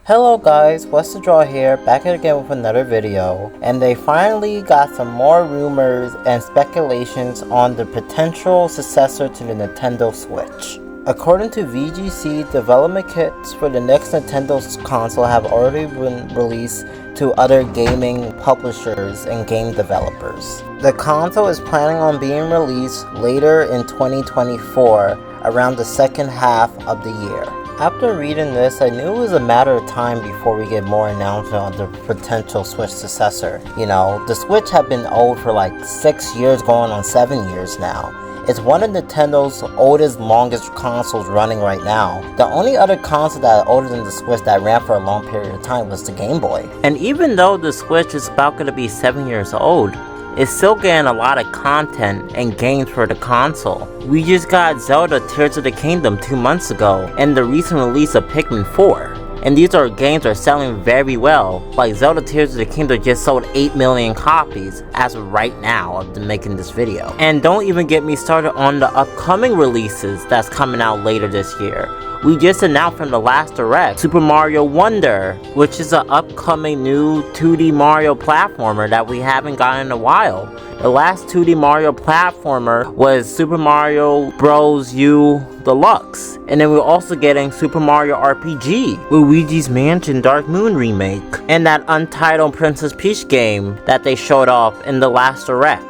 Hello guys, What's the Draw here, back again with another video, and they finally got some more rumors and speculations on the potential successor to the Nintendo Switch. According to VGC, development kits for the next Nintendo console have already been released to other gaming publishers and game developers. The console is planning on being released later in 2024, around the second half of the year. After reading this, I knew it was a matter of time before we get more announcement on the potential Switch successor. You know, the Switch had been old for like 6 years, going on 7 years now. It's one of Nintendo's oldest, longest consoles running right now. The only other console that is older than the Switch that ran for a long period of time was the Game Boy. And even though the Switch is about going to be 7 years old, it's still getting a lot of content and games for the console. We just got Zelda Tears of the Kingdom 2 months ago, and the recent release of Pikmin 4. And these are games that are selling very well. Like Zelda Tears of the Kingdom just sold 8 million copies as of right now of making this video. And don't even get me started on the upcoming releases that's coming out later this year. We just announced from the last Direct, Super Mario Wonder, which is an upcoming new 2D Mario platformer that we haven't gotten in a while. The last 2D Mario platformer was Super Mario Bros. U Deluxe. And then we're also getting Super Mario RPG, Luigi's Mansion Dark Moon remake, and that untitled Princess Peach game that they showed off in the last Direct.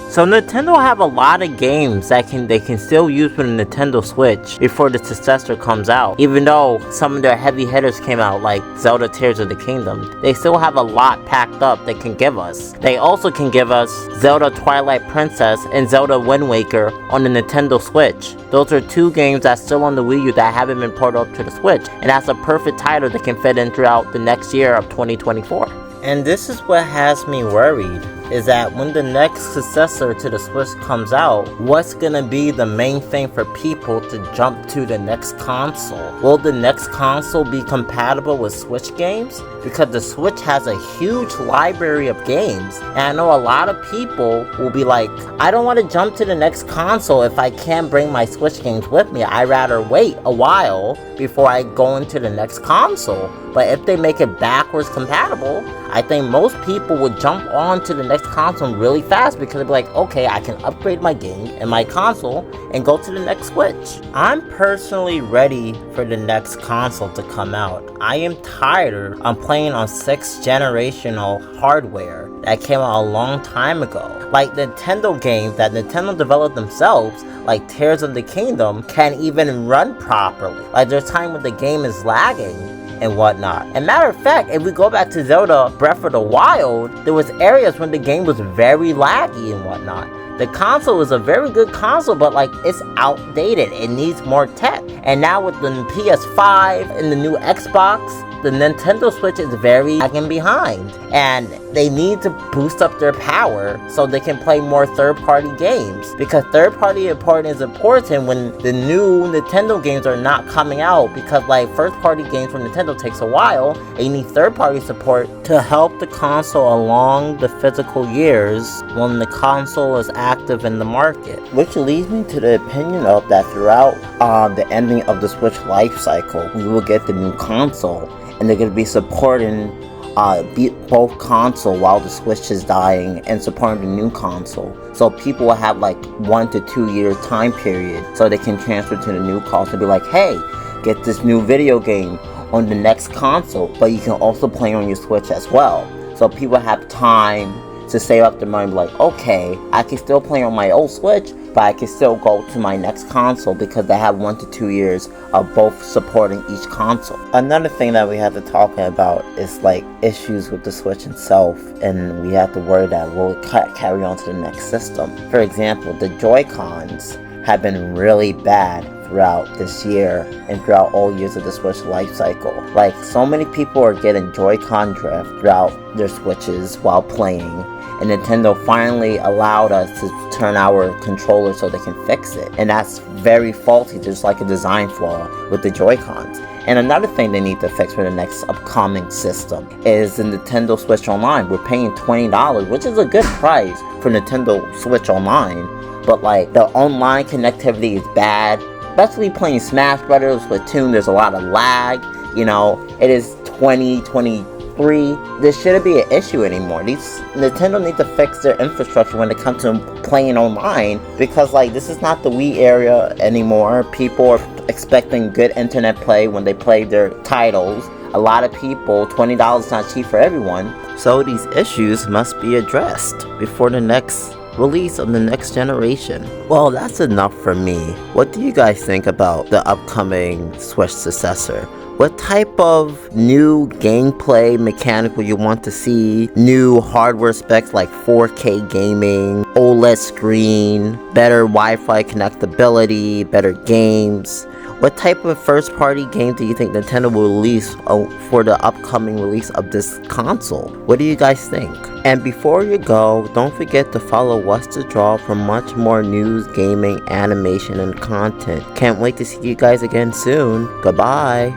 So Nintendo have a lot of games that they can still use for the Nintendo Switch before the successor comes out. Even though some of their heavy hitters came out like Zelda Tears of the Kingdom, they still have a lot packed up they can give us. They also can give us Zelda Twilight Princess and Zelda Wind Waker on the Nintendo Switch. Those are two games that's still on the Wii U that haven't been ported up to the Switch, and that's a perfect title that can fit in throughout the next year of 2024. And this is what has me worried, is that when the next successor to the Switch comes out, what's gonna be the main thing for people to jump to the next console? Will the next console be compatible with Switch games? Because the Switch has a huge library of games, and I know a lot of people will be like, I don't want to jump to the next console if I can't bring my Switch games with me. I'd rather wait a while before I go into the next console. But if they make it backwards compatible, I think most people would jump on to the next console really fast because they'll be like, okay, I can upgrade my game and my console and go to the next Switch. I'm personally ready for the next console to come out. I am tired of playing on 6th generational hardware that came out a long time ago. Like Nintendo games that Nintendo developed themselves, like Tears of the Kingdom, can't even run properly. Like there's time when the game is lagging and whatnot. And matter of fact, if we go back to Zelda Breath of the Wild, there was areas when the game was very laggy and whatnot. The console is a very good console, but like it's outdated. It needs more tech. And now with the PS5 and the new Xbox, the Nintendo Switch is very lagging behind, and they need to boost up their power so they can play more third-party games, because third-party support is important when the new Nintendo games are not coming out, because like first-party games from Nintendo takes a while, and you need third-party support to help the console along the physical years when the console is active in the market. Which leads me to the opinion of that throughout the ending of the Switch life cycle, we will get the new console, and they're going to be supporting both console while the Switch is dying and supporting the new console. So people will have like 1 to 2 year time period so they can transfer to the new console and be like, hey, get this new video game on the next console, but you can also play on your Switch as well. So people have time to save up their money and be like, okay, I can still play on my old Switch, but I can still go to my next console because they have 1 to 2 years of both supporting each console. Another thing that we have to talk about is like issues with the Switch itself, and we have to worry that will it carry on to the next system. For example, the Joy-Cons have been really bad throughout this year and throughout all years of the Switch life cycle. Like so many people are getting Joy-Con drift throughout their Switches while playing, and Nintendo finally allowed us to turn our controller so they can fix it. And that's very faulty, just like a design flaw with the Joy-Cons. And another thing they need to fix for the next upcoming system is the Nintendo Switch Online. We're paying $20, which is a good price for Nintendo Switch Online, but like the online connectivity is bad. Especially playing Smash Brothers with Splatoon, there's a lot of lag. You know, it is 2023, this shouldn't be an issue anymore. Nintendo need to fix their infrastructure when it comes to playing online, because like this is not the Wii era anymore. People are expecting good internet play when they play their titles. A lot of people, $20 is not cheap for everyone. So these issues must be addressed before the next release of the next generation. Well, that's enough for me. What do you guys think about the upcoming Switch Successor? What type of new gameplay mechanic would you want to see? New hardware specs like 4K gaming, OLED screen, better Wi-Fi connectability, better games? What type of first-party game do you think Nintendo will release for the upcoming release of this console? What do you guys think? And before you go, don't forget to follow What's the Draw for much more news, gaming, animation, and content. Can't wait to see you guys again soon. Goodbye!